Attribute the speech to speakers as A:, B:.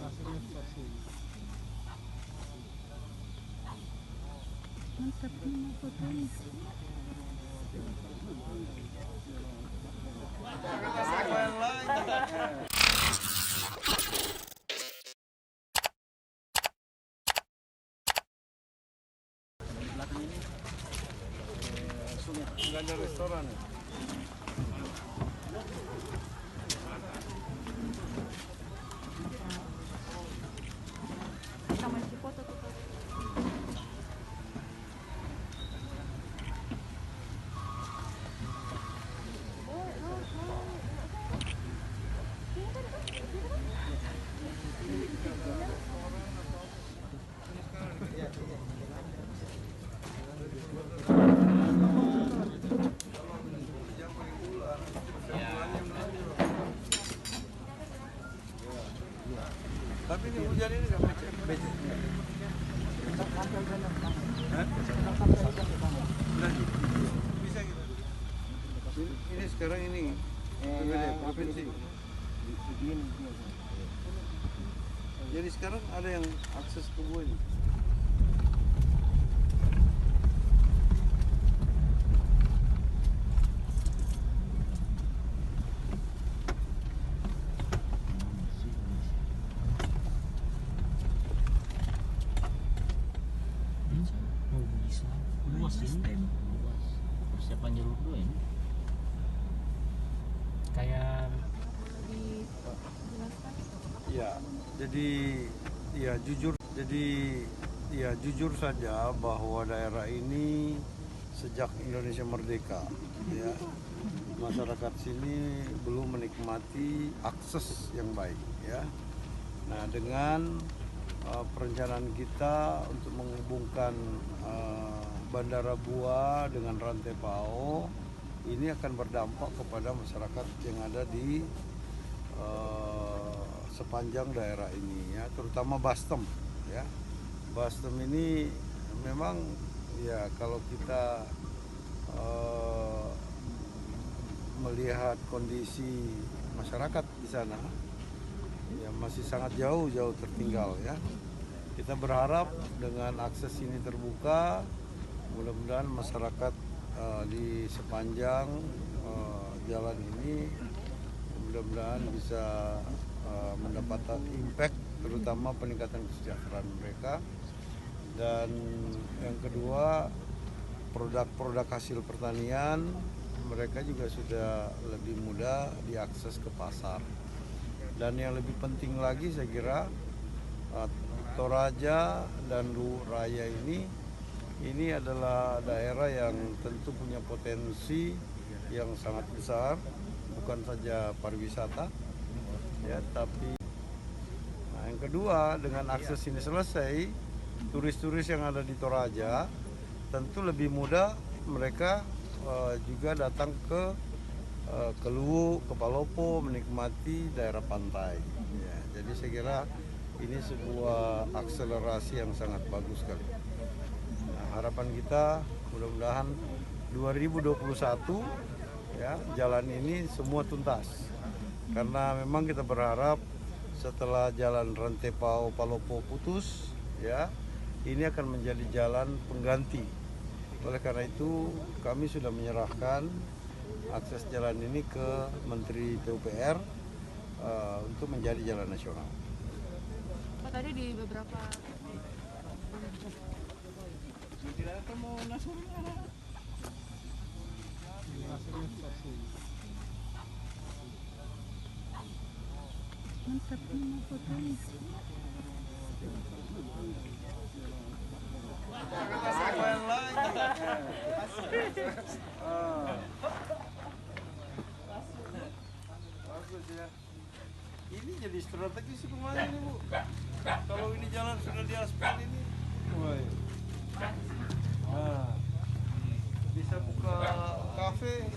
A: Mantap nih fotonya.
B: Nggak ada restoran ya?
A: Kita masih foto tuh.
B: Tapi ini hujan ini nggak becek. Bisa gitu. Ini sekarang ini provinsi. Jadi sekarang ada yang akses ke gua ini.
C: Luas ini, persiapan jalur 2 ini kayak
B: Ya, jadi jujur saja bahwa daerah ini sejak Indonesia merdeka, ya, masyarakat sini belum menikmati akses yang baik, ya. Nah, dengan perencanaan kita untuk menghubungkan Bandara Bua dengan rantai PAO, ini akan berdampak kepada masyarakat yang ada di sepanjang daerah ini, ya, terutama Bastem, ya. Bastem ini memang, ya, kalau kita melihat kondisi masyarakat di sana, ya, masih sangat jauh tertinggal, ya. Kita berharap dengan akses ini terbuka, mudah-mudahan masyarakat di sepanjang jalan ini mudah-mudahan bisa mendapatkan impact, terutama peningkatan kesejahteraan mereka. Dan yang kedua, produk-produk hasil pertanian mereka juga sudah lebih mudah diakses ke pasar. Dan yang lebih penting lagi, saya kira Toraja dan Luhuk Raya ini adalah daerah yang tentu punya potensi yang sangat besar, bukan saja pariwisata, ya, tapi yang kedua, dengan akses ini selesai, turis-turis yang ada di Toraja tentu lebih mudah mereka juga datang ke Luhuk, ke Palopo, menikmati daerah pantai, ya. Jadi saya kira ini sebuah akselerasi yang sangat bagus sekali. Nah, harapan kita mudah-mudahan 2021, ya, jalan ini semua tuntas. Karena memang kita berharap setelah jalan rantai PAO Palopo putus, ya, ini akan menjadi jalan pengganti. Oleh karena itu kami sudah menyerahkan akses jalan ini ke Menteri PUPR untuk menjadi jalan nasional.
A: Pak, tadi di beberapa mantap nih fotonya.
B: Bagus, ya. Ini jadi strategi semuanya nih, Bu. Kalau ini jalan sudah di aspal ini, woi. Nah, bisa buka kafe